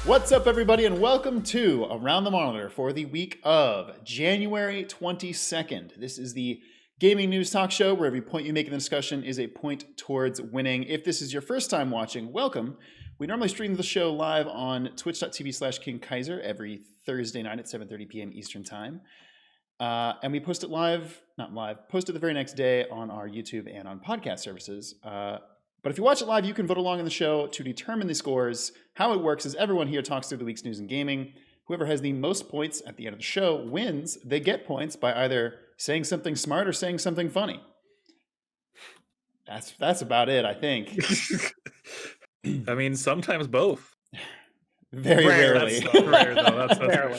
What's up, everybody, and welcome to Around the Monitor for the week of January 22nd. This is the gaming news talk show where every point you make in the discussion is a point towards winning. If this is your first time watching, welcome. We normally stream the show live on twitch.tv/KingKaiser every Thursday night at 7:30 p.m. Eastern Time. And we post it post it the very next day on our YouTube and on podcast services. But if you watch it live, you can vote along in the show to determine the scores. How it works is everyone here talks through the week's news and gaming. Whoever has the most points at the end of the show wins. They get points by either saying something smart or saying something funny. That's about it, I think. I mean, sometimes both. Very rarely. That's rare, though. That's rare.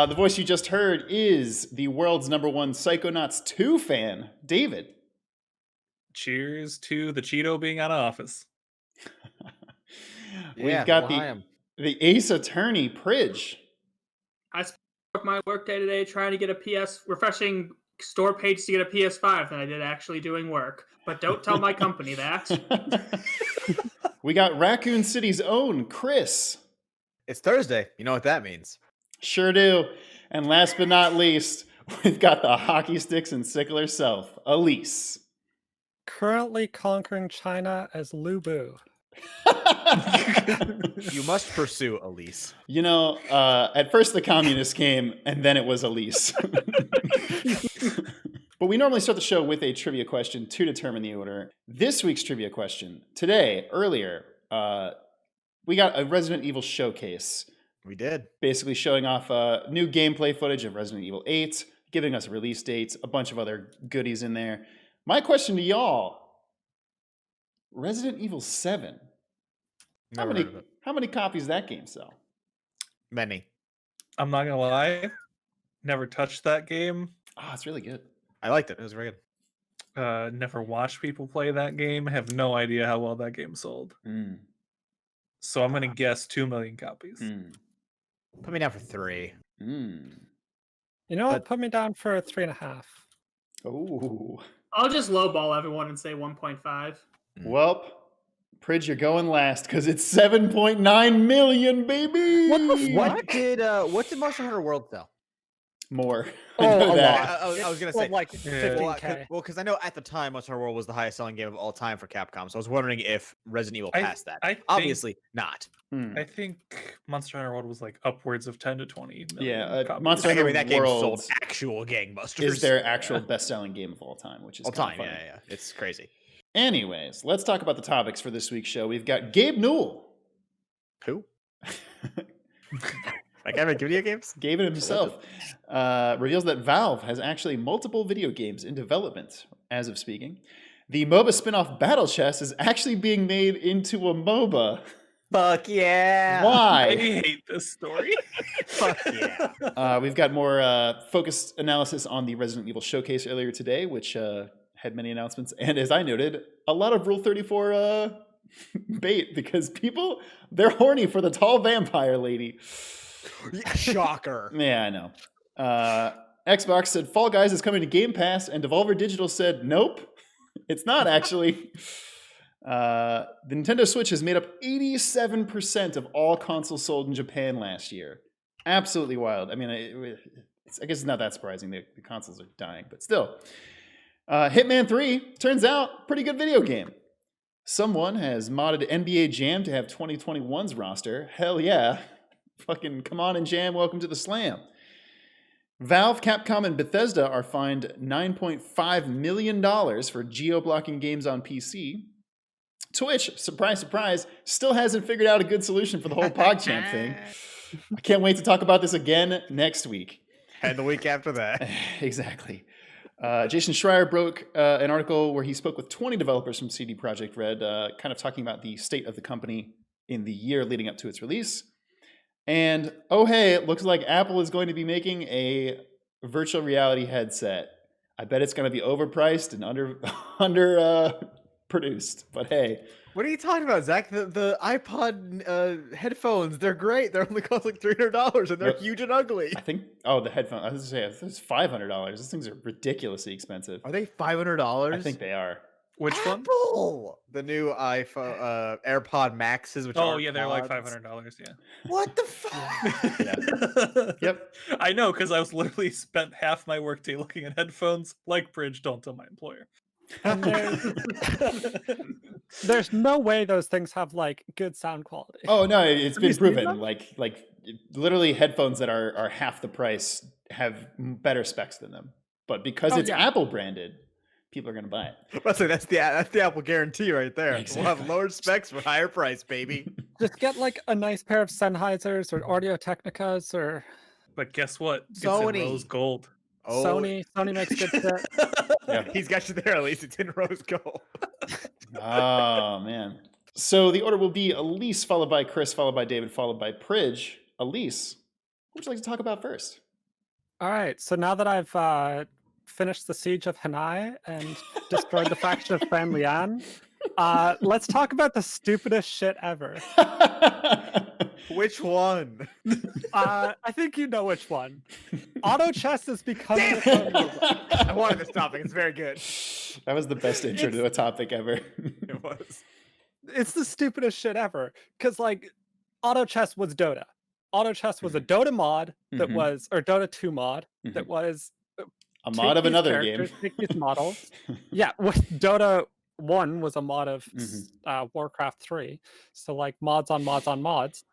The voice you just heard is the world's #1 Psychonauts 2 fan, David. Cheers to the Cheeto being out of office. We've got the Ace Attorney, Pridge. I spent my work day today trying to get refreshing store page to get a PS5 than I did actually doing work. But don't tell my company that. We got Raccoon City's own Chris. It's Thursday. You know what that means. Sure do. And last but not least, we've got the hockey sticks and sickle herself, Elise. Currently conquering China as Lubu. You must pursue Elise. You know, at first the communists came, and then it was Elise. But we normally start the show with a trivia question to determine the order. This week's trivia question, earlier, we got a Resident Evil showcase. We did. Basically showing off new gameplay footage of Resident Evil 8, giving us release dates, a bunch of other goodies in there. My question to y'all, Resident Evil 7. How many copies does that game sell? Many. I'm not going to lie. Never touched that game. Oh, it's really good. I liked it. It was very good. Never watched people play that game. Have no idea how well that game sold. So I'm going to guess 2 million copies. Put me down for 3. You know what? Put me down for 3.5. Oh. I'll just lowball everyone and say 1.5. Well, Pridge, you're going last because it's 7.9 million, baby. What did Monster Hunter World sell? More. Oh, a that. lot. I was gonna say like 15K. Well, because I know at the time Monster Hunter World was the highest selling game of all time for Capcom, so I was wondering if Resident Evil passed that. Obviously not. I think Monster Hunter World was like upwards of 10 to 20 million. Yeah, copies. Monster Hunter that game World sold actual gangbusters. is their actual best-selling game of all time, which is all time. funny. Yeah, it's crazy. Anyways, let's talk about the topics for this week's show. We've got Gabe Newell. Who? Like ever video games? Gabe himself reveals that Valve has actually multiple video games in development as of speaking. The MOBA spin-off Battle Chess is actually being made into a MOBA. Fuck yeah! I Why? hate this story. Fuck yeah! We've got more focused analysis on the Resident Evil showcase earlier today, which had many announcements. And as I noted, a lot of Rule 34 bait because people, they're horny for the tall vampire lady. Shocker. Yeah, I know. Xbox said Fall Guys is coming to Game Pass, and Devolver Digital said, nope, it's not actually. The Nintendo Switch has made up 87% of all consoles sold in Japan last year. Absolutely wild. I mean, I guess it's not that surprising. The consoles are dying, but still. Hitman 3, turns out, pretty good video game. Someone has modded NBA Jam to have 2021's roster. Hell yeah. Fucking come on and Jam, welcome to the slam. Valve, Capcom, and Bethesda are fined $9.5 million for geo-blocking games on PC. Twitch, surprise, surprise, still hasn't figured out a good solution for the whole Pogchamp thing. I can't wait to talk about this again next week. And the week after that. Exactly. Jason Schrier broke an article where he spoke with 20 developers from CD Projekt Red, kind of talking about the state of the company in the year leading up to its release. And, oh hey, it looks like Apple is going to be making a virtual reality headset. I bet it's going to be overpriced and under produced, but hey. What are you talking about, Zach? The iPod headphones, they're great. They only cost like $300 and they're huge and ugly. I think, the headphones, I was going to say, it's $500. These things are ridiculously expensive. Are they $500? I think they are. Which one? Apple! The new iPhone, AirPod Maxes, which Oh aren't yeah, they're like pods. $500. Yeah. What the fuck? Yep. I know, because I was literally spent half my workday looking at headphones. Like Bridge, don't tell my employer. And there's no way those things have like good sound quality. Oh no, it's Have you been seen proven. them? Like literally, headphones that are half the price have better specs than them. But because Oh, it's yeah. Apple branded, people are going to buy it. That's the Apple guarantee right there. We'll Exactly. have lower specs for higher price, baby. Just get like a nice pair of Sennheisers or Audio Technicas or But guess what? Sony. It's in rose gold. Sony. Sony makes good shit. Yeah. He's got you there. At least it's in rose gold. Oh man. So the order will be Elise, followed by Chris, followed by David, followed by Pridge. Elise, what would you like to talk about first? All right. So now that I've finished the siege of Hanai and destroyed the faction of Family Anne, let's talk about the stupidest shit ever. Which one? I think you know which one. Auto chess is becoming. I wanted this topic. It's very good. That was the best intro to a topic ever. It was. It's the stupidest shit ever. Because like, auto chess was Dota. Auto chess was a Dota mod that was, or Dota 2 mod that was A mod of another game. Take these models. Yeah, with Dota 1 was a mod of Warcraft 3. So like mods on mods on mods.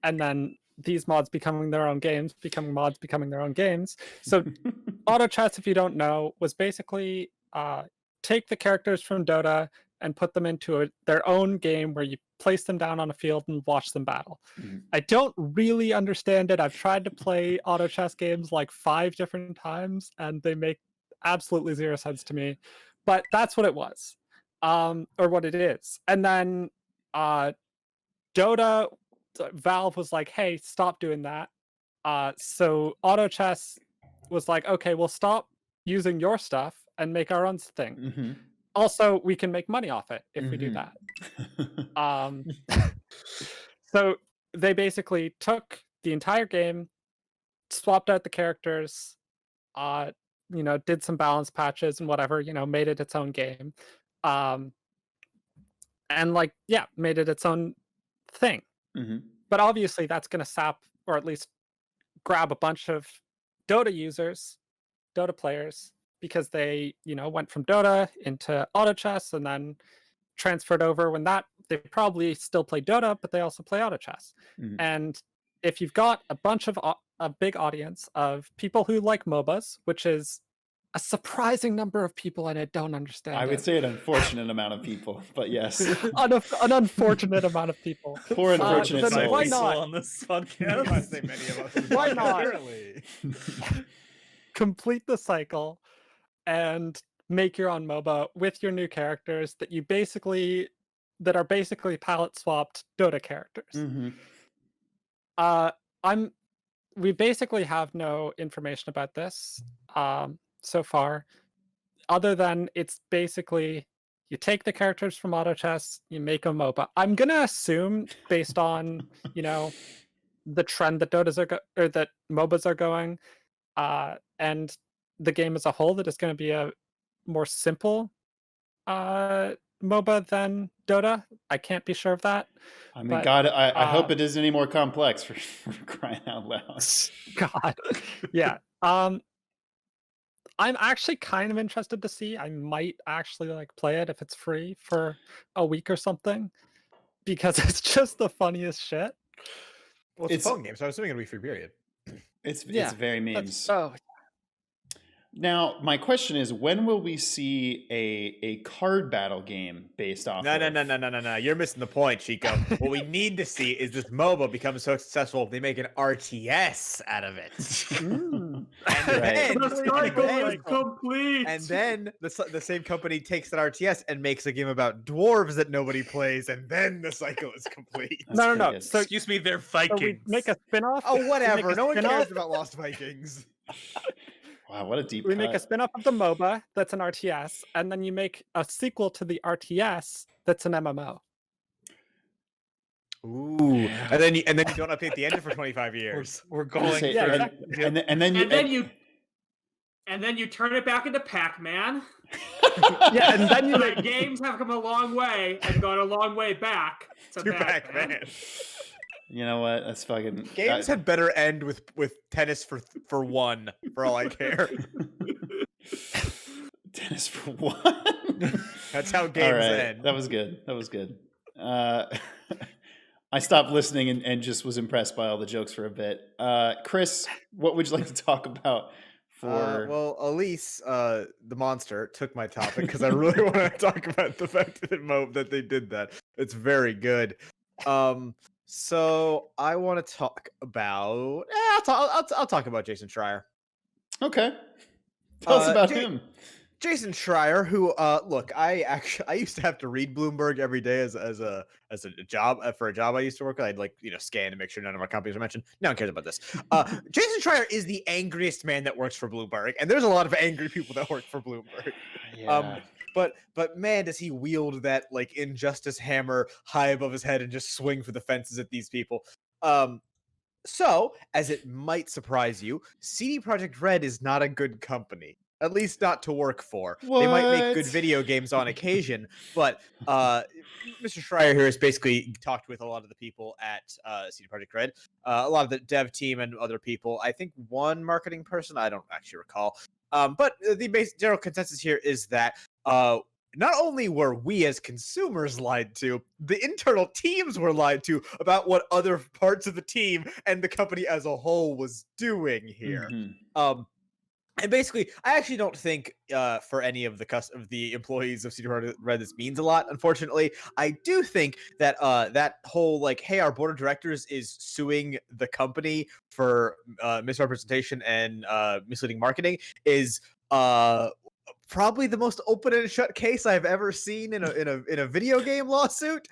And then these mods becoming their own games, becoming mods, becoming their own games. So auto chess, if you don't know, was basically take the characters from Dota and put them into their own game where you place them down on a field and watch them battle. I don't really understand it. I've tried to play auto chess games like 5 different times and they make absolutely zero sense to me. But that's what it was, or what it is. And then Dota, Valve was like, hey, stop doing that. So auto chess was like, okay, we'll stop using your stuff and make our own thing. Also, we can make money off it if we do that. So they basically took the entire game, swapped out the characters, did some balance patches and whatever, made it its own game. And made it its own thing. But obviously that's going to sap, or at least grab a bunch of Dota users, Dota players, because they, went from Dota into auto chess and then transferred over when that they probably still play Dota, but they also play auto chess. And if you've got a big audience of people who like MOBAs, which is a surprising number of people, and I don't understand. I would say an unfortunate amount of people, but yes, an unfortunate amount of people. Poor unfortunate then souls. why not? On this podcast. I say many of us. Why not? Apparently. Complete the cycle and make your own MOBA with your new characters that are basically palette swapped Dota characters. We basically have no information about this so far, other than it's basically you take the characters from auto chess, you make a MOBA. I'm gonna assume, based on the trend that that MOBAs are going, and the game as a whole, that it's going to be a more simple MOBA than Dota. I can't be sure of that. I mean, but, God, I hope it isn't any more complex for crying out loud. God, yeah. I'm actually kind of interested to see. I might actually play it if it's free for a week or something, because it's just the funniest shit. Well, it's a phone game, so I'm assuming it'll be free. Period. It's very memes. Oh. Now, my question is, when will we see a card battle game based off? No. You're missing the point, Chico. What we need to see is this MOBA become so successful they make an RTS out of it. The cycle is complete. And then the same company takes that RTS and makes a game about dwarves that nobody plays, and then the cycle is complete. No. So, excuse me, they're Vikings. So we make a spin-off. Oh, whatever. No one cares about Lost Vikings. Wow, what a deep We cut. make a spin-off of the MOBA that's an RTS, and then you make a sequel to the RTS that's an MMO. Ooh, and then you don't update the engine for 25 years. We're going. Yeah, and then you And then you turn it back into Pac-Man. Yeah, and then you So that make games have come a long way and gone a long way back to Pac-Man. You know what? That's fucking Games had better end with tennis for one, for all I care. tennis for one. That's how All games right, end. that was good. That was good. I stopped listening and just was impressed by all the jokes for a bit. Chris, what would you like to talk about? Well, Elise, the monster, took my topic because I really want to talk about the fact that they did that. It's very good. So I want to talk about. I'll talk about Jason Schrier. Okay, tell us about Ja- him. Jason Schrier, who look, I used to have to read Bloomberg every day as a job for a job I used to work. I'd scan to make sure none of our companies are mentioned. No one cares about this. Jason Schrier is the angriest man that works for Bloomberg, and there's a lot of angry people that work for Bloomberg. Yeah. But man, does he wield that injustice hammer high above his head and just swing for the fences at these people. So, as it might surprise you, CD Projekt Red is not a good company. At least not to work for. They might make good What? video games on occasion, but Mr. Schrier here has basically talked with a lot of the people at CD Projekt Red, a lot of the dev team and other people. I think one marketing person, I don't actually recall. But the general consensus here is that not only were we as consumers lied to, the internal teams were lied to about what other parts of the team and the company as a whole was doing here. Mhm. And basically, I actually don't think for any of the employees of CD Projekt Red this means a lot. Unfortunately, I do think that that whole hey, our board of directors is suing the company for misrepresentation and misleading marketing is probably the most open and shut case I've ever seen in a video game lawsuit.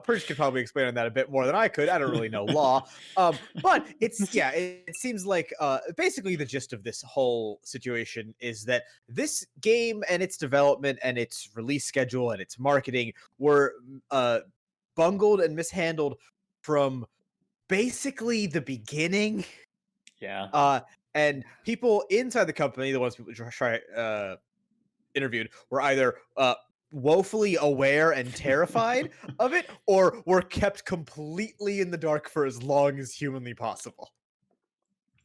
Purge could probably explain on that a bit more than I could. I don't really know law. But it seems like basically the gist of this whole situation is that this game and its development and its release schedule and its marketing were bungled and mishandled from basically the beginning. Yeah. And people inside the company, the ones people try interviewed, were either woefully aware and terrified of it, or were kept completely in the dark for as long as humanly possible.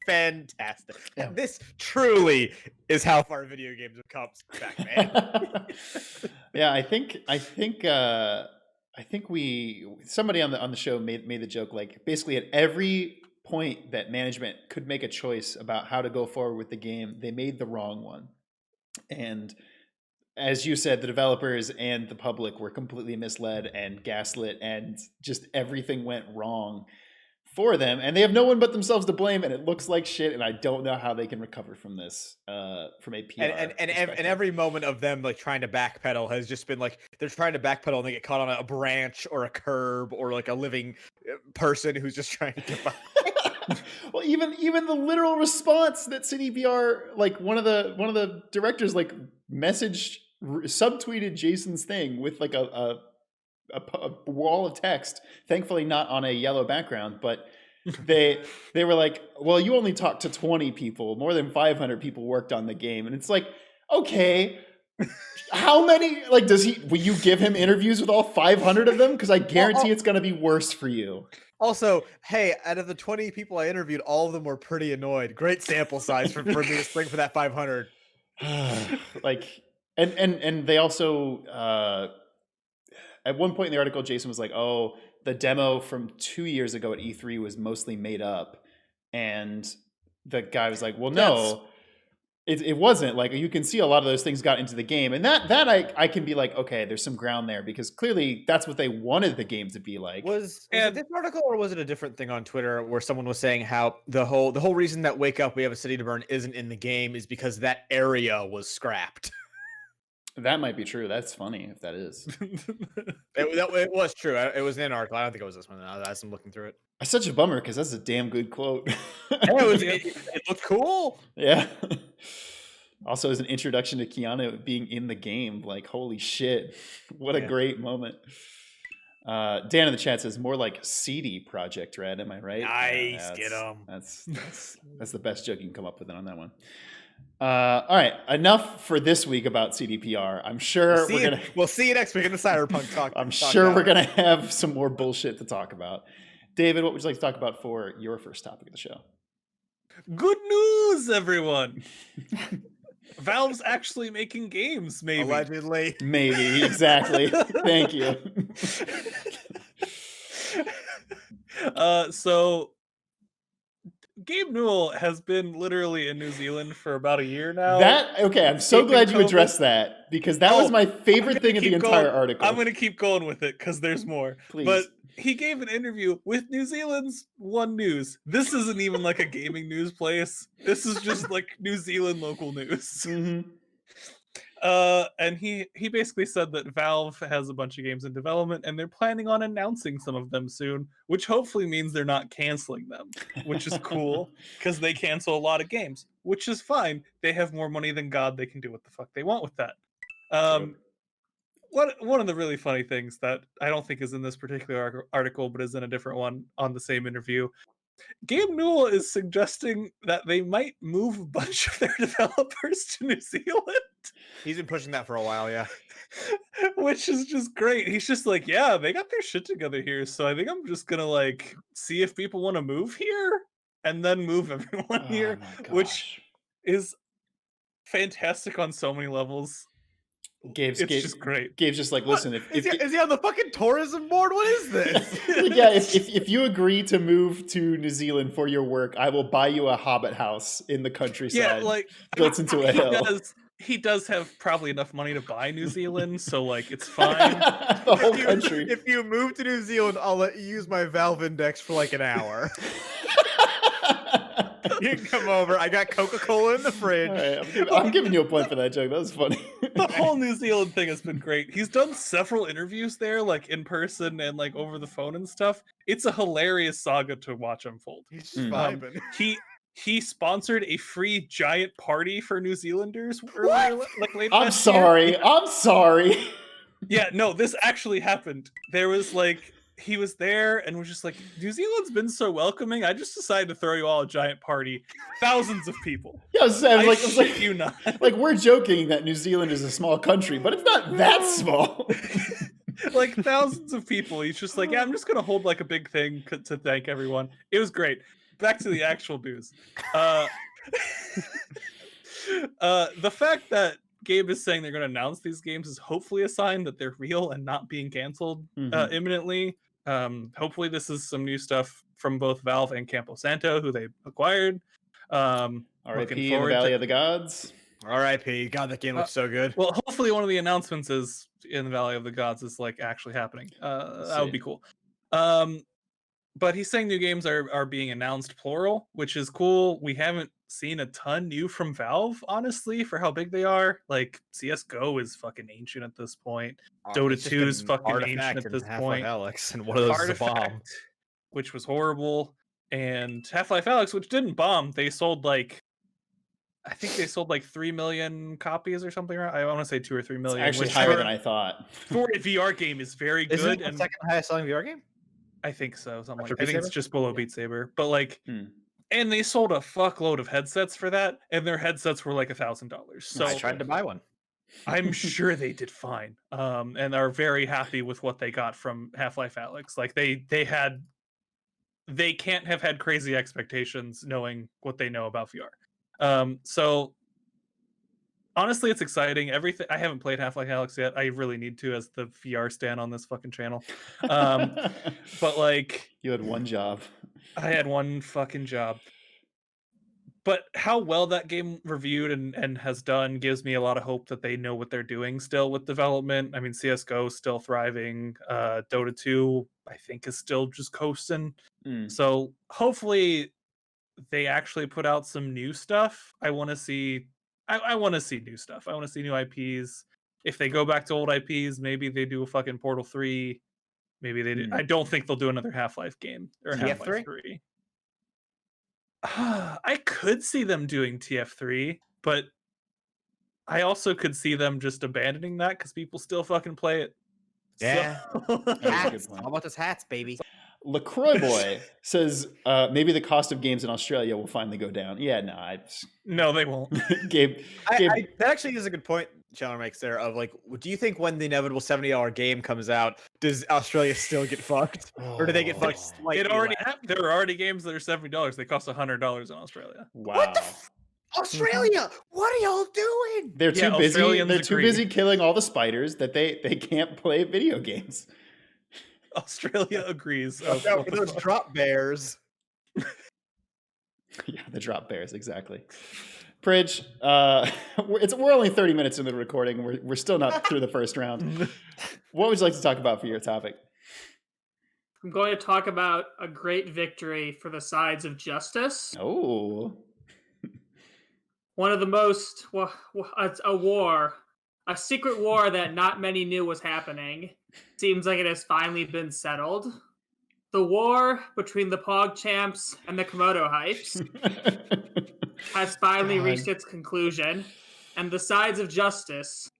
Fantastic. Yeah. This truly is how far video games have come back, man. Yeah, I think somebody on the show made the joke basically at every point that management could make a choice about how to go forward with the game, they made the wrong one. And as you said, the developers and the public were completely misled and gaslit, and just everything went wrong for them, and they have no one but themselves to blame, and it looks like shit, and I don't know how they can recover from this from a PR and every moment of them trying to backpedal has just been they're trying to backpedal and they get caught on a branch or a curb or a living person who's just trying to get by. Well, even the literal response that CDPR, one of the directors messaged, subtweeted Jason's thing with a wall of text, thankfully not on a yellow background, but they were like, well, you only talked to 20 people, more than 500 people worked on the game. And it's okay, how many, will you give him interviews with all 500 of them? Because I guarantee it's going to be worse for you. Also, hey, out of the 20 people I interviewed, all of them were pretty annoyed. Great sample size for me to spring for that 500. And they also, at one point in the article, Jason was like, oh, the demo from 2 years ago at E3 was mostly made up. And the guy was like, well, no, it wasn't. You can see a lot of those things got into the game. And that I can be okay, there's some ground there, because clearly that's what they wanted the game to be like. Was it this article, or was it a different thing on Twitter where someone was saying how the whole reason that Wake Up, We Have a City to Burn isn't in the game is because that area was scrapped? That might be true. That's funny if that is. It was true. It was in an article. I don't think it was this one. As I'm looking through it. It's such a bummer because that's a damn good quote. It looked cool. Yeah. Also, as an introduction to Keanu being in the game, holy shit, what a great moment. Dan in the chat says more like CD Projekt Red. Am I right? Nice, get him. That's the best joke you can come up with on that one. All right, enough for this week about CDPR. I'm sure we'll see you next week in the Cyberpunk talk. I'm sure we're gonna have some more bullshit to talk about. David, what would you like to talk about for your first topic of the show? Good news, everyone! Valve's actually making games, maybe. Allegedly. Maybe, exactly. Thank you. So Gabe Newell has been literally in New Zealand for about a year now. I'm so glad you addressed that, because that was my favorite thing in the entire article. I'm going to keep going with it because there's more. Please. But he gave an interview with New Zealand's One News. This isn't even like a gaming news place. This is just like New Zealand local news. Mm-hmm. And he basically said that Valve has a bunch of games in development and they're planning on announcing some of them soon, which hopefully means they're not canceling them, which is cool because they cancel a lot of games, which is fine. They have more money than God. They can do what the fuck they want with that. One of the really funny things that I don't think is in this particular article, but is in a different one on the same interview, Gabe Newell is suggesting that they might move a bunch of their developers to New Zealand. He's been pushing that for a while, yeah. Which is just great. He's just like, yeah, they got their shit together here, so I think I'm just gonna like see if people want to move here and then move everyone here, which is fantastic on so many levels. It's just great. Gabe's just like, listen, is he on the fucking tourism board? What is this? Yeah, if you agree to move to New Zealand for your work, I will buy you a hobbit house in the countryside. Yeah, like built into a hill. He does have probably enough money to buy New Zealand, so like it's fine. The whole country. If you move to New Zealand, I'll let you use my Valve Index for like an hour. You can come over. I got Coca-Cola in the fridge. Right, I'm giving you a point for that joke. That was funny. The whole New Zealand thing has been great. He's done several interviews there, like in person and like over the phone and stuff. It's a hilarious saga to watch unfold. He's just vibing. He sponsored a free giant party for New Zealanders earlier, like late last year. I'm sorry. Yeah, no, this actually happened. There was like, he was there and was just like, New Zealand's been so welcoming. I just decided to throw you all a giant party. Thousands of people. Yeah, I was like, you not. Like, we're joking that New Zealand is a small country, but it's not that small. Like thousands of people. He's just like, yeah, I'm just gonna hold like a big thing to thank everyone. It was great. Back to the actual news. The fact that Gabe is saying they're going to announce these games is hopefully a sign that they're real and not being canceled imminently. Hopefully this is some new stuff from both Valve and Campo Santo, who they acquired. R.I.P. in the Valley of the Gods. R.I.P. God, that game looks so good. Well, hopefully one of the announcements is in the Valley of the Gods is like actually happening. That would be cool. But he's saying new games are being announced plural, which is cool. We haven't seen a ton new from Valve, honestly, for how big they are. Like CS:GO is fucking ancient at this point. Dota 2 is fucking ancient at this point. Alex, and one of those is a bomb, which was horrible. And Half-Life Alyx, which didn't bomb, they sold like, I think they sold like 3 million copies or something. I want to say 2 or 3 million. It's actually higher than I thought. For a VR game is very good. Isn't it the second highest selling VR game? I think so. Something like, I think it's just below Beat Saber. But like, and they sold a fuckload of headsets for that, and their headsets were like $1,000. So I tried to buy one. I'm sure they did fine, and are very happy with what they got from Half-Life Alyx. Like they can't have had crazy expectations knowing what they know about VR. So honestly, it's exciting. Everything. I haven't played Half-Life Alyx yet. I really need to, as the VR stan on this fucking channel. But like, you had one job. I had one fucking job. But how well that game reviewed and has done gives me a lot of hope that they know what they're doing still with development. I mean, CS:GO is still thriving. Dota 2, I think, is still just coasting. So hopefully they actually put out some new stuff. I want to see. I want to see new stuff. I want to see new IPs. If they go back to old IPs, maybe they do a fucking Portal 3. Maybe they do. I don't think they'll do another Half-Life game or Half-Life 3. I could see them doing TF3, but I also could see them just abandoning that because people still fucking play it. Yeah. So... Hats. How about those hats, baby? LaCroix Boy says maybe the cost of games in Australia will finally go down. Yeah, no, No, they won't. Gabe, That actually is a good point Chandler makes there of like, do you think when the inevitable $70 game comes out, does Australia still get fucked? Or do they get fucked slightly It already less? happened. There are already games that are $70. They cost $100 in Australia. Wow. What the Australia, what are y'all doing? They're too Yeah, busy. Australians They're too agree. busy killing all the spiders that they can't play video games. Australia agrees. Watch out for those drop bears. Yeah, the drop bears, exactly. Pridge, we're only 30 minutes into the recording. We're still not through the first round. What would you like to talk about for your topic? I'm going to talk about a great victory for the sides of justice. Oh. One of the most, a secret war that not many knew was happening. Seems like it has finally been settled. The war between the Pogchamps and the Komodo Hypes has finally reached its conclusion, and the sides of justice,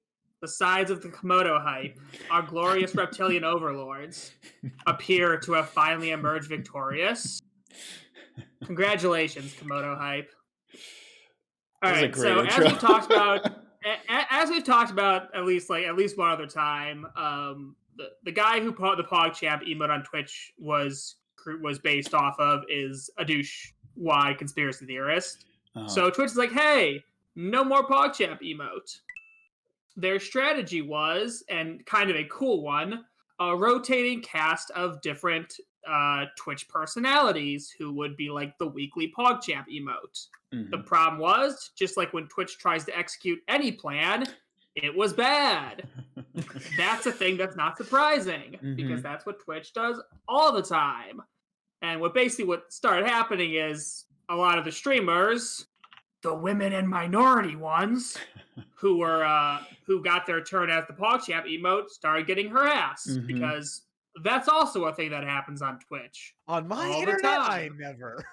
the sides of the Komodo Hype, our glorious reptilian overlords, appear to have finally emerged victorious. Congratulations, Komodo Hype. All right, so as we've talked about, at least one other time, the guy who put the Pogchamp emote on Twitch was based off of is a douche-wide conspiracy theorist. So Twitch is like, hey, no more Pogchamp emote. Their strategy was, and kind of a cool one, a rotating cast of different Twitch personalities who would be like the weekly Pogchamp emote. The problem was, just like when Twitch tries to execute any plan, it was bad. That's a thing that's not surprising, because that's what Twitch does all the time. And what started happening is a lot of the streamers, the women and minority ones, who got their turn as the Pogchamp emote, started getting harassed, because that's also a thing that happens on Twitch. On my all internet, the time. I never.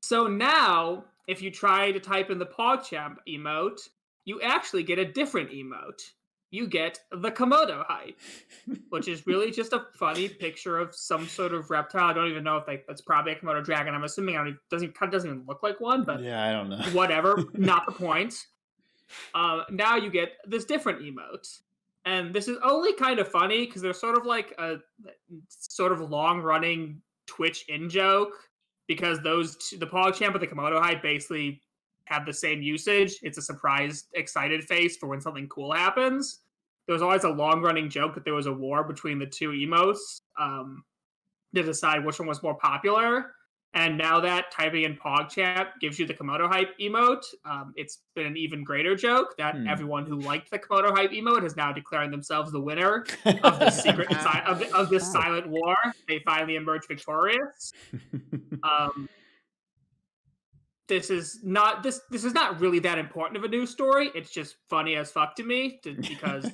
So now, if you try to type in the Pogchamp emote, you actually get a different emote. You get the Komodo Hype, which is really just a funny picture of some sort of reptile. I don't even know if that's probably a Komodo dragon. I'm assuming it doesn't even look like one, but yeah, I don't know. Whatever, not the point. Now you get this different emote. And this is only kind of funny because they're sort of like a sort of long-running Twitch in-joke, because the Pogchamp and the Komodo Hype basically have the same usage. It's a surprised, excited face for when something cool happens. There was always a long-running joke that there was a war between the two emotes to decide which one was more popular. And now that typing in Pogchamp gives you the Komodo Hype emote, it's been an even greater joke that everyone who liked the Komodo Hype emote is now declaring themselves the winner of the secret of this silent war. They finally emerged victorious. This is not really that important of a news story. It's just funny as fuck to me because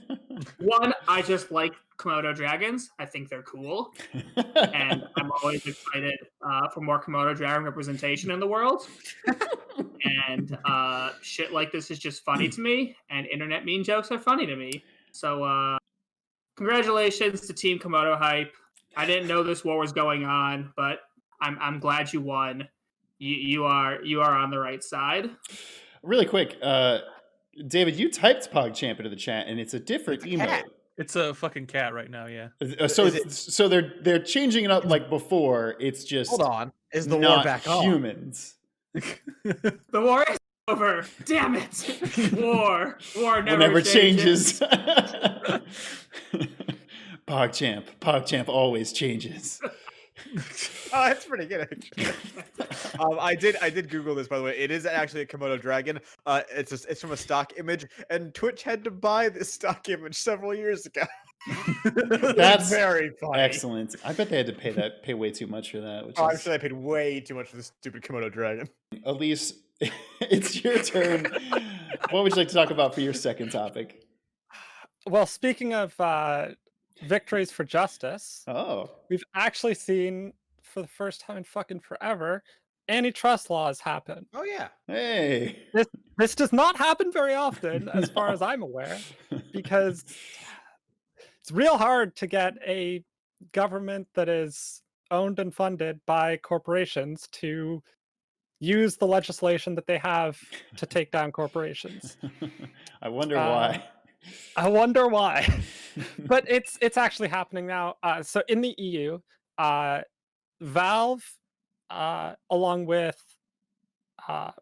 one, I just like Komodo dragons. I think they're cool, and I'm always excited for more Komodo dragon representation in the world. And shit like this is just funny to me, and internet meme jokes are funny to me. So congratulations to Team Komodo Hype. I didn't know this war was going on, but I'm glad you won. You are on the right side. Really quick, David, you typed Pogchamp into the chat, and it's a different emote. It's a fucking cat right now, yeah. So they're changing it up like before. It's just Hold on. Is the not war back on? humans. The war is over. Damn it! War never changes. Pogchamp always changes. Oh, that's pretty good, actually. I did Google this, by the way. It is actually a Komodo dragon. It's from a stock image, and Twitch had to buy this stock image several years ago. That's very funny. Excellent. I bet they had to pay way too much for that. I'm sure they paid way too much for this stupid Komodo dragon. Elise, it's your turn. What would you like to talk about for your second topic? Well, speaking of victories for justice, we've actually seen, for the first time in fucking forever, antitrust laws happen. Oh yeah. Hey. This does not happen very often, as far as I'm aware, because It's real hard to get a government that is owned and funded by corporations to use the legislation that they have to take down corporations. I wonder why. I wonder why. But it's actually happening now. So in the EU, Valve, along with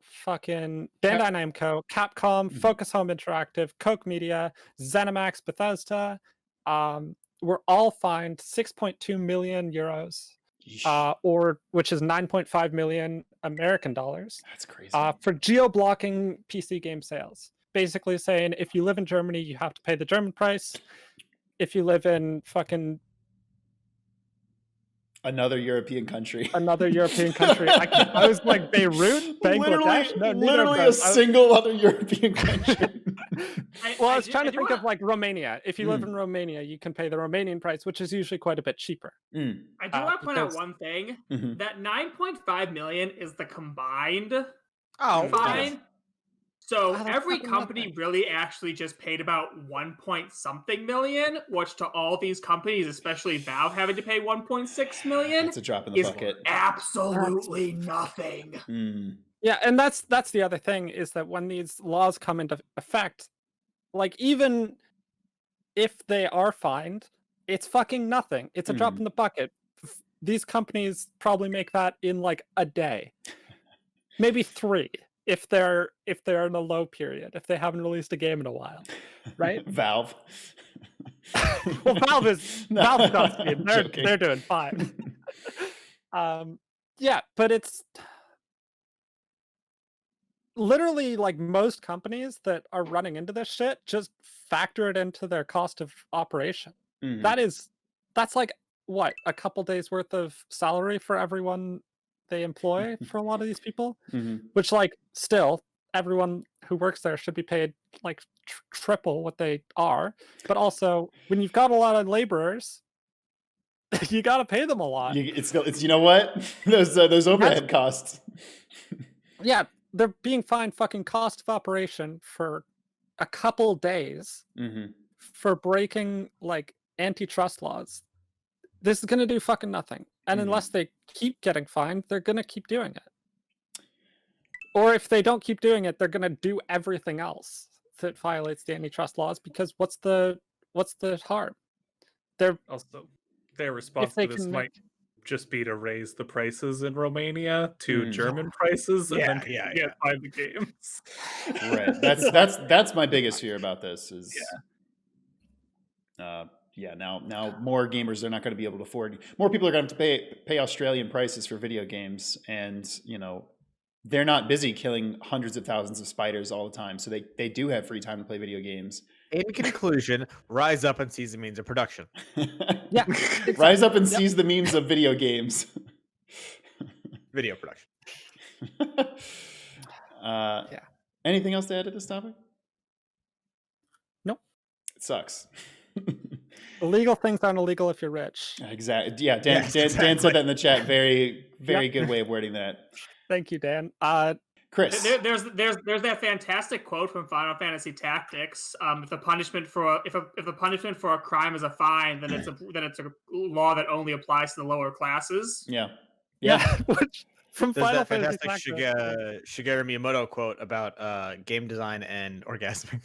fucking Bandai Namco, Capcom, Focus Home Interactive, Koch Media, ZeniMax, Bethesda, were all fined 6.2 million euros, or which is 9.5 million American dollars. That's crazy. For geo-blocking PC game sales. Basically saying if you live in Germany, you have to pay the German price. If you live in fucking another European country. I was like Beirut, Bangladesh. Literally a single other European country. I was trying to think of like Romania. If you live in Romania, you can pay the Romanian price, which is usually quite a bit cheaper. I do want to point out one thing. That 9.5 million is the combined fine. So every company really actually just paid about 1 point something million, which to all these companies, especially Valve having to pay 1.6 million, it's a drop in the bucket. Absolutely nothing. Yeah, and that's the other thing is that when these laws come into effect, like even if they are fined, it's fucking nothing. It's a drop in the bucket. These companies probably make that in like a day, maybe 3. If they're in a low period, if they haven't released a game in a while, right? Valve. Well, Valve's not. They're doing fine. Yeah, but it's literally like most companies that are running into this shit just factor it into their cost of operation. That's like what, a couple days worth of salary for everyone they employ for a lot of these people, which like still everyone who works there should be paid like triple what they are, but also when you've got a lot of laborers, you got to pay them a lot. It's you know what, those overhead costs. Yeah, they're being fined fucking cost of operation for a couple days for breaking like antitrust laws. This is gonna do fucking nothing. And unless they keep getting fined, they're going to keep doing it. Or if they don't keep doing it, they're going to do everything else that violates the antitrust laws, because what's the harm? Their response to this might just be to raise the prices in Romania to German prices and then can't find the games. Right. That's my biggest fear about this is now more gamers are not going to be able to afford. More people are going to pay Australian prices for video games, and they're not busy killing hundreds of thousands of spiders all the time, so they do have free time to play video games. In conclusion, rise up and seize the means of production. Yeah, rise up and seize the means of video games. Video production. Anything else to add to this topic? Nope. It sucks. Illegal things aren't illegal if you're rich. Exactly. Yeah, Dan said that in the chat. Very good way of wording that. Thank you, Dan. Chris, there's that fantastic quote from Final Fantasy Tactics. If the punishment for a crime is a fine, then it's a law that only applies to the lower classes. Yeah. Which, from There's Final that Fantasy fantastic Shigeru Miyamoto quote about game design and orgasmic.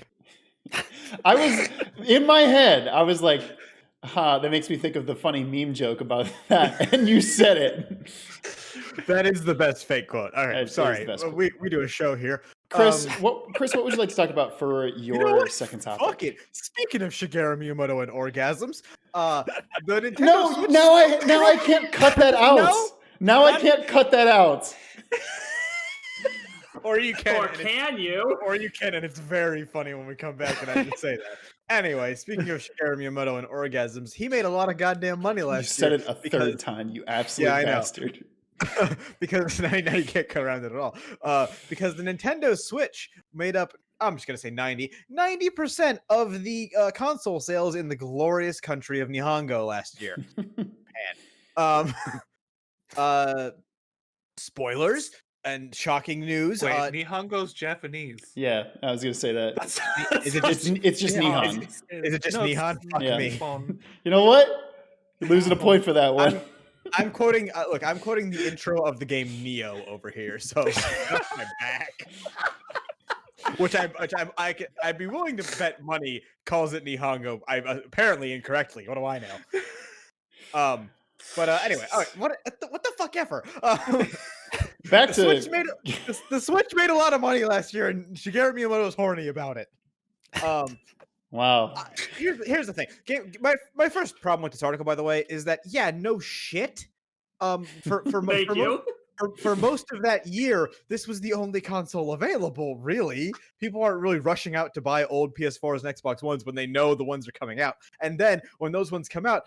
I was in my head. I was like, that makes me think of the funny meme joke about that, and you said it. That is the best fake quote. All right, sorry. We do a show here. Chris, what would you like to talk about for your second topic? Fuck it. Speaking of Shigeru Miyamoto and orgasms, the Nintendo Switch. now I can't cut that out. Now I can't cut that out. Or you can. Or can you? Or you can, and it's very funny when we come back and I can say that. Anyway, speaking of Shigeru Miyamoto and orgasms, he made a lot of goddamn money last year. You said it a third time, you absolute bastard. Because now you can't cut around it at all. Because the Nintendo Switch made up, I'm just going to say 90% of the console sales in the glorious country of Nihongo last year. Spoilers, And shocking news. Wait, Nihongo's Japanese. Yeah, I was gonna say that. Is it It's just Nihon. Is it just No, it's Nihon? Fuck Yeah. me. Nippon. You know what? You're losing a point for that one. I'm quoting. Look, I'm quoting the intro of the game Neo over here. So that's my back. I'd be willing to bet money calls it Nihongo. Apparently incorrectly. What do I know? But anyway, all right. What the fuck ever? Back the to Switch the Switch made a lot of money last year, and Shigeru Miyamoto was horny about it. wow. Here's the thing. My first problem with this article, by the way, is that no shit. For most of that year, this was the only console available. Really, people aren't really rushing out to buy old PS4s and Xbox Ones when they know the ones are coming out. And then when those ones come out,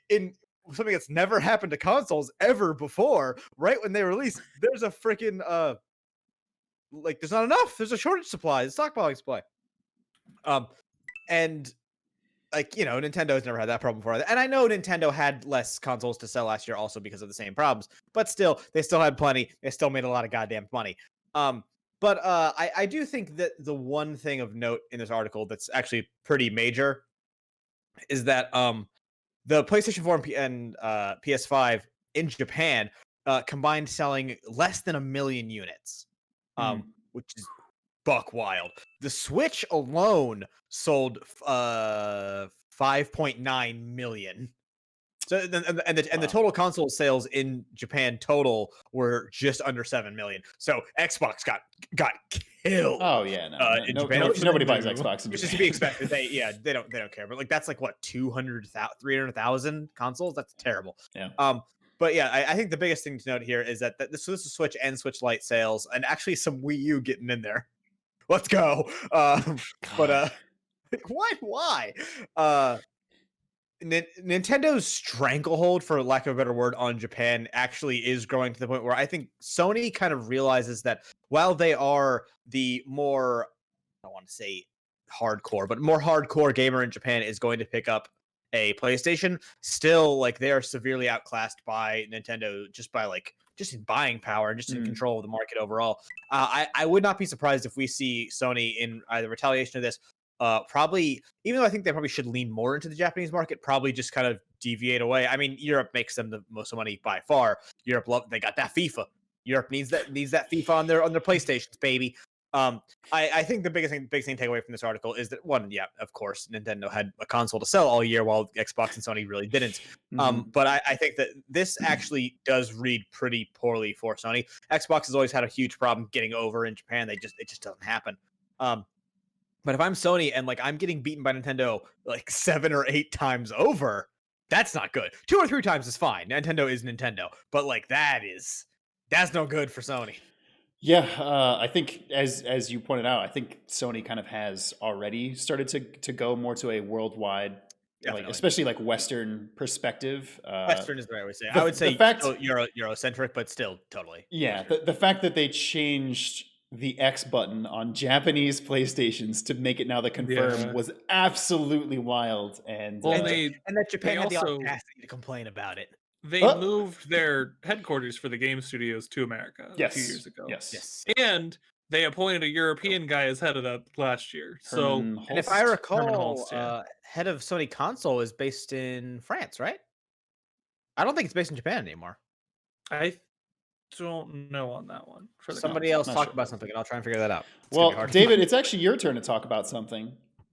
in something that's never happened to consoles ever before, right when they release, there's a freaking there's not enough. There's a shortage supply, stockpiling supply. And Nintendo has never had that problem before. And I know Nintendo had less consoles to sell last year also because of the same problems, but still, they still had plenty. They still made a lot of goddamn money. But I do think that the one thing of note in this article that's actually pretty major is that the PlayStation 4 and PS5 in Japan combined selling less than 1 million units, which is buck wild. The Switch alone sold 5.9 million. So the total console sales in Japan total were just under 7 million. So Xbox got killed. Oh yeah, in Japan. Nobody buys Xbox in Which Japan. is to be expected. They don't care. But that's like what 300,000 consoles. That's terrible. Yeah. But yeah, I think the biggest thing to note here is that this is Switch and Switch Lite sales, and actually some Wii U getting in there. Let's go. But what? Why? Nintendo's stranglehold, for lack of a better word, on Japan actually is growing to the point where I think Sony kind of realizes that while they are the more, I don't want to say hardcore, but more hardcore gamer in Japan is going to pick up a PlayStation, still they are severely outclassed by Nintendo just in buying power and just in control of the market overall. I would not be surprised if we see Sony in either retaliation of this, probably, even though I think they probably should lean more into the Japanese market, probably just kind of deviate away. I mean, Europe makes them the most money by far. Europe they got that FIFA. Europe needs that FIFA on their PlayStations, baby. I think the big thing to take away from this article is that one, of course, Nintendo had a console to sell all year while Xbox and Sony really didn't. But I think that this actually does read pretty poorly for Sony. Xbox has always had a huge problem getting over in Japan. It just doesn't happen. But if I'm Sony and I'm getting beaten by Nintendo 7 or 8 times over, that's not good. 2 or 3 times is fine. Nintendo is Nintendo, but that's no good for Sony. Yeah, I think as you pointed out, I think Sony kind of has already started to go more to a worldwide, especially Western perspective. Western is the right way to say it. I would say Eurocentric, but still totally. Yeah, the fact that they changed the X button on Japanese PlayStations to make it now the confirm was absolutely wild. And that Japan had the audacity to complain about it. They moved their headquarters for the game studios to America a few years ago. Yes. And they appointed a European guy as head of that last year. And if I recall, head of Sony console is based in France, right? I don't think it's based in Japan anymore. I don't know on that one. Somebody else talk about something, and I'll try and figure that out. Well, David, it's actually your turn to talk about something.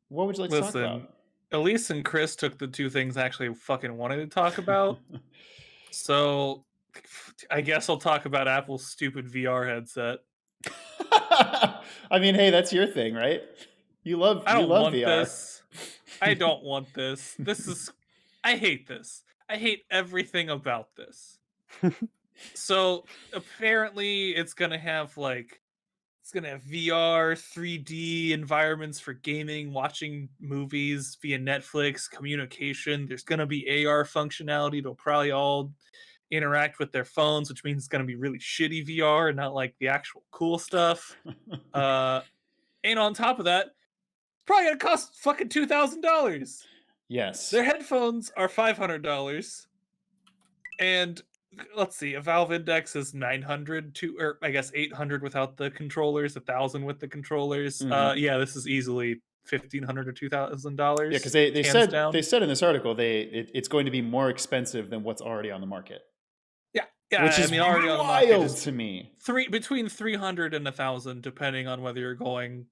What would you like to talk about? Elise and Chris took the 2 things I actually fucking wanted to talk about. So I guess I'll talk about Apple's stupid VR headset. I mean, hey, that's your thing, right? I don't want VR. This. I don't want this. I hate this. I hate everything about this. So apparently it's going to have VR, 3D environments for gaming, watching movies via Netflix, communication. There's going to be AR functionality. They'll probably all interact with their phones, which means it's going to be really shitty VR and not the actual cool stuff. And on top of that, it's probably going to cost fucking $2,000. Yes. Their headphones are $500. And let's see, a Valve Index is 900 or I guess 800 without the controllers, 1,000 with the controllers. Yeah, this is easily $1,500 or $2,000. Yeah, because they hands down. said in this article it's going to be more expensive than what's already on the market. Yeah, which is already on the market wild is to me. between 300 and 1,000, depending on whether you're going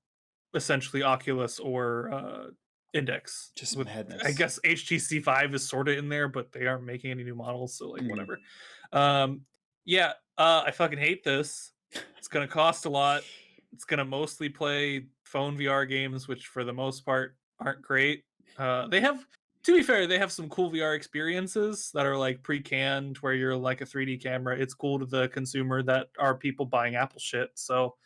essentially Oculus or Index. Just with, madness. I guess HTC 5 is sort of in there, but they aren't making any new models, so like whatever. I fucking hate this. It's gonna cost a lot. It's gonna mostly play phone VR games, which for the most part aren't great. They have, to be fair, they have some cool VR experiences that are like pre-canned, where you're like a 3D camera. It's cool to the consumer that are people buying Apple shit. So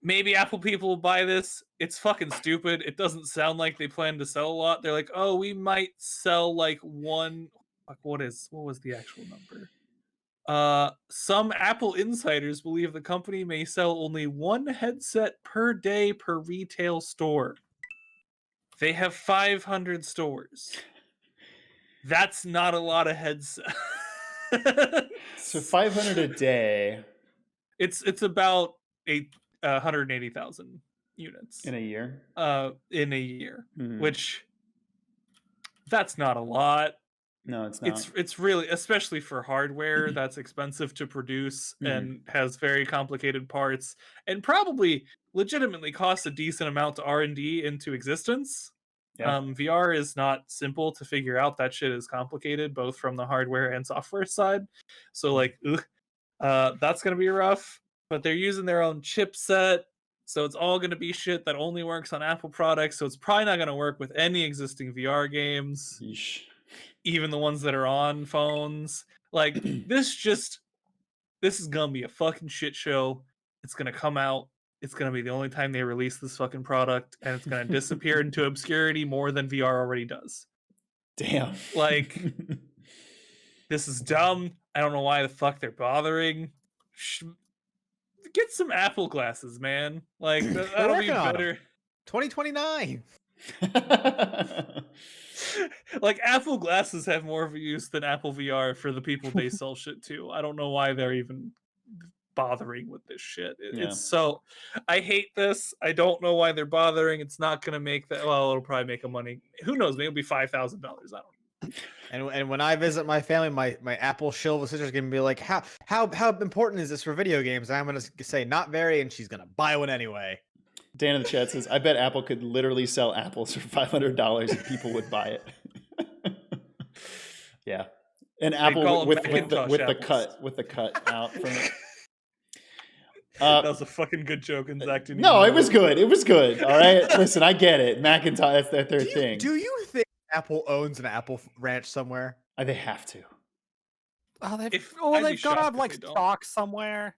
maybe Apple people will buy this. It's fucking stupid. It doesn't sound like they plan to sell a lot. They're like, oh, we might sell like one. Like, what was the actual number? Some Apple insiders believe the company may sell only one headset per day per retail store. They have 500 stores. That's not a lot of headsets. So 500 a day. It's about 180,000 units In a year? Which that's not a lot. No, it's not. It's really, especially for hardware that's expensive to produce and has very complicated parts and probably legitimately costs a decent amount to R&D into existence. Yeah. VR is not simple to figure out. That shit is complicated, both from the hardware and software side. So like, that's going to be rough, but they're using their own chipset. So it's all going to be shit that only works on Apple products. So it's probably not going to work with any existing VR games. Yeesh. Even the ones that are on phones. Like, this is gonna be a fucking shit show. It's gonna come out. It's gonna be the only time they release this fucking product, and it's gonna disappear into obscurity more than VR already does. Damn. Like, this is dumb. I don't know why the fuck they're bothering. Get some Apple glasses, man. Like, that'll be better. 2029. Like, Apple glasses have more of a use than Apple VR for the people they sell shit to. I don't know why they're even bothering with this shit. It's so, I hate this. I don't know why they're bothering. It's not gonna make that. Well, it'll probably make a money. Who knows? Maybe it'll be $5,000. I don't know. And when I visit my family, my Apple shill sister's gonna be like, how important is this for video games? And I'm gonna say not very, and she's gonna buy one anyway. Dan in the chat says, I bet Apple could literally sell apples for $500 and people would buy it. Yeah. And Apple with the cut out from it. That was a fucking good joke, and Zach didn't. No, it was good. It was good. All right. Listen, I get it. Macintosh, that's their thing. Do you think Apple owns an Apple ranch somewhere? They have to. Oh, they've got to have like stock somewhere.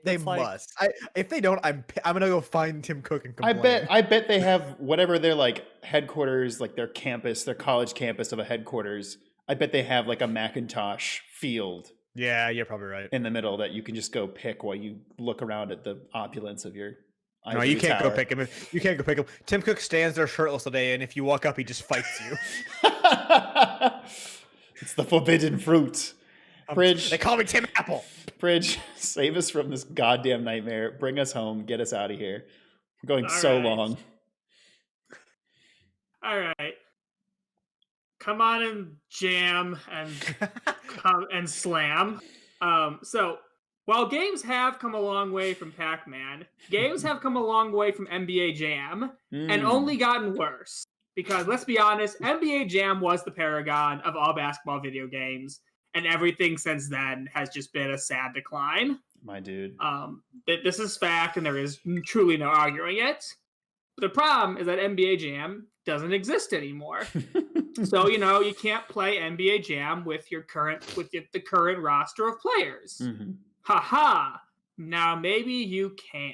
They must. If they don't, I'm gonna go find Tim Cook and complain. I bet they have whatever their like headquarters, like their campus, their college campus of a headquarters. I bet they have like a Macintosh field. Yeah, you're probably right. In the middle that you can just go pick while you look around at the opulence of your. No, you can't go pick him. You can't go pick him. Tim Cook stands there shirtless all day, and if you walk up, he just fights you. It's the forbidden fruit. Bridge. They call me Tim Apple. Bridge, save us from this goddamn nightmare. Bring us home. Get us out of here. We're going long. All right. Come on and jam and slam. So while games have come a long way from Pac-Man, games have come a long way from NBA Jam and only gotten worse. Because let's be honest, NBA Jam was the paragon of all basketball video games. And everything since then has just been a sad decline. My dude. This is fact, and there is truly no arguing it. But the problem is that NBA Jam doesn't exist anymore. So, you can't play NBA Jam with the current roster of players. Mm-hmm. Ha. Now maybe you can.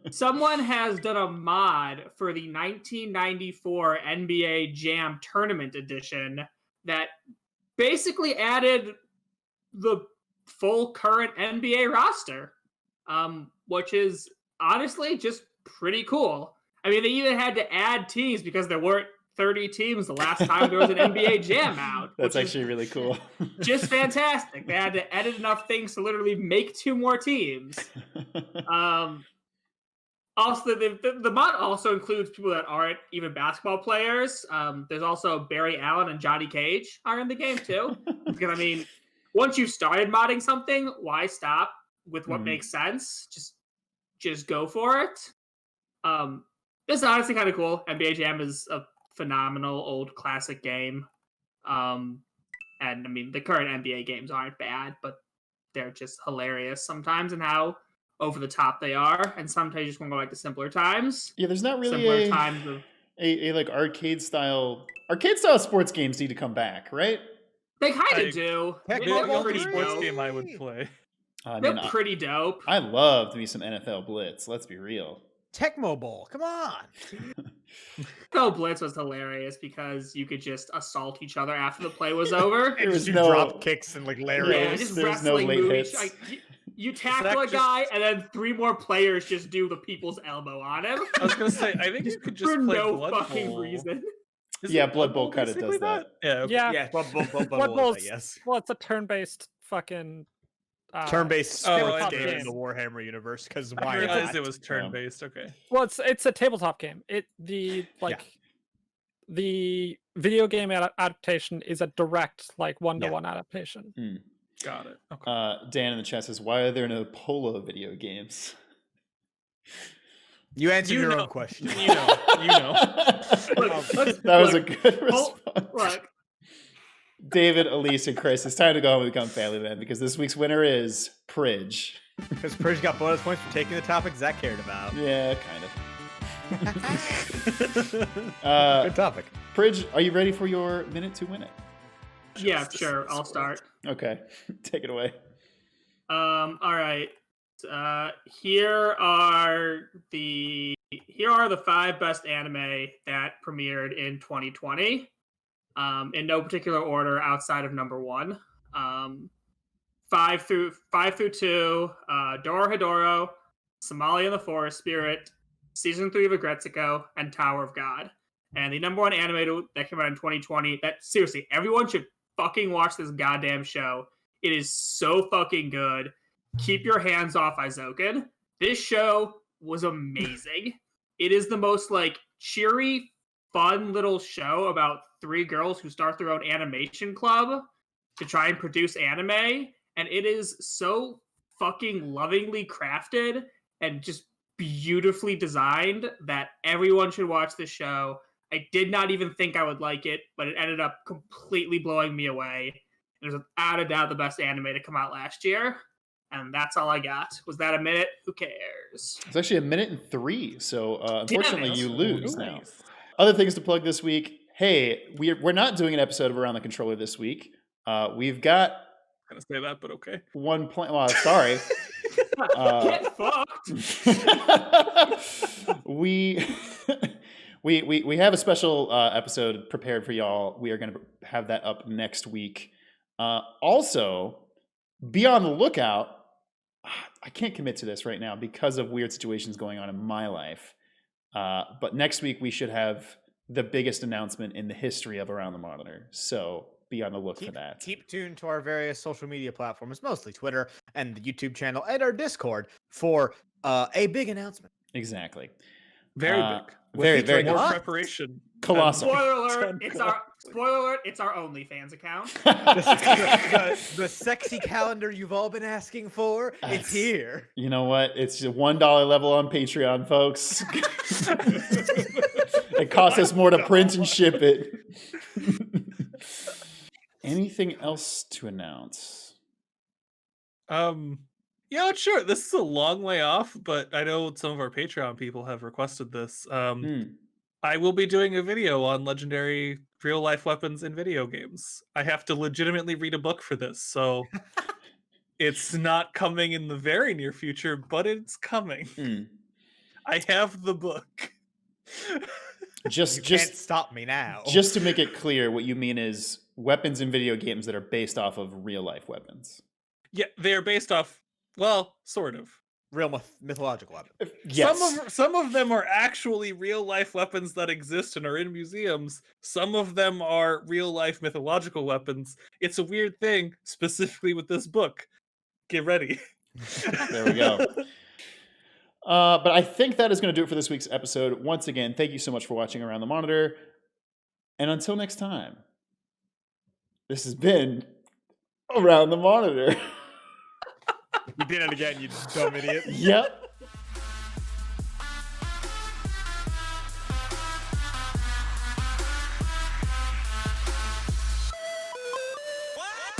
Someone has done a mod for the 1994 NBA Jam Tournament Edition that basically added the full current NBA roster, which is honestly just pretty cool. I mean, they even had to add teams because there weren't 30 teams the last time there was an NBA Jam out. That's which is actually really cool. just fantastic. They had to edit enough things to literally make 2 more teams. Also, the mod also includes people that aren't even basketball players. There's also Barry Allen and Johnny Cage are in the game too. Because I mean, once you've started modding something, why stop with what makes sense? Just go for it. This is honestly kind of cool. NBA Jam is a phenomenal old classic game. And I mean, the current NBA games aren't bad, but they're just hilarious sometimes in how over the top they are, and sometimes you just want to go back to simpler times. Yeah, there's not really simpler times of a like arcade style sports games need to come back, right? They kind of do. The only sports game I would play. They're pretty dope. I love to be some NFL Blitz. Let's be real. Tecmo Bowl, come on. NFL Blitz was hilarious because you could just assault each other after the play was over. There was do no drop kicks and like lariats. just there's no wrestling late moves. hits. You tackle a guy, and then 3 more players just do the people's elbow on him. I was gonna say, I think you could just for play no Blood fucking Bowl. reason. Yeah, Blood Bowl kind of does that. Yeah. Okay. Yeah. Blood Blood Bowl's, yes. well, it's a turn-based fucking Turn-based tabletop sports game in game. the Warhammer universe, because I why realized not? it was turn-based. Okay. Well, it's a tabletop game. The video game adaptation is a direct one-to-one adaptation. Got it. Okay. Dan in the chat says, "Why are there no polo video games?" You answered your own question. You know. That was a good response. Look, David, Elise, and Chris, it's time to go home and become family men because this week's winner is Pridge. Because Pridge got bonus points for taking the topic Zach cared about. Yeah, kind of. Good topic. Pridge, are you ready for your minute to win it? yeah, sure. I'll start. Okay, take it away. All right. Here are the 5 best anime that premiered in 2020. In no particular order outside of number 1. 5 through 2, Dorohedoro, Somalia and the Forest Spirit, Season 3 of Agretsuko, and Tower of God. And the number 1 anime that came out in 2020, that seriously, everyone should fucking watch this goddamn show. It is so fucking good. Keep your hands off Aizoken. This show was amazing. It is the most cheery, fun little show about 3 girls who start their own animation club to try and produce anime. And it is so fucking lovingly crafted and just beautifully designed that everyone should watch this show. I did not even think I would like it, but it ended up completely blowing me away. It was without a doubt the best anime to come out last year. And that's all I got. Was that a minute? Who cares? It's actually a minute and 3, so unfortunately Damn it. you lose now. Nice. Other things to plug this week. Hey, we're not doing an episode of Around the Controller this week. We've got I'm gonna say that, but okay. one plan. Well, sorry. Get fucked. we have a special episode prepared for y'all. We are going to have that up next week. Also, be on the lookout. I can't commit to this right now because of weird situations going on in my life. But next week we should have the biggest announcement in the history of Around the Monitor. So be on the look for that. Keep tuned to our various social media platforms, mostly Twitter and the YouTube channel and our Discord for a big announcement. Exactly. Very big. Very, very More good. preparation. Colossal. Spoiler alert! It's our OnlyFans account. the sexy calendar you've all been asking for, it's here. You know what? It's a $1 level on Patreon, folks. It costs us more to print and ship it. Anything else to announce? Yeah, sure. This is a long way off, but I know some of our Patreon people have requested this. I will be doing a video on legendary real-life weapons in video games. I have to legitimately read a book for this, so it's not coming in the very near future, but it's coming. I have the book. You can't stop me now. Just to make it clear, what you mean is weapons in video games that are based off of real-life weapons. Yeah, they're based off, well, sort of. real mythological weapons. Yes. Some of them are actually real life weapons that exist and are in museums. Some of them are real life mythological weapons. It's a weird thing, specifically with this book. Get ready. There we go. But I think that is going to do it for this week's episode. Once again, thank you so much for watching Around the Monitor. And until next time, this has been Around the Monitor. You did it again, you dumb idiot. Yep.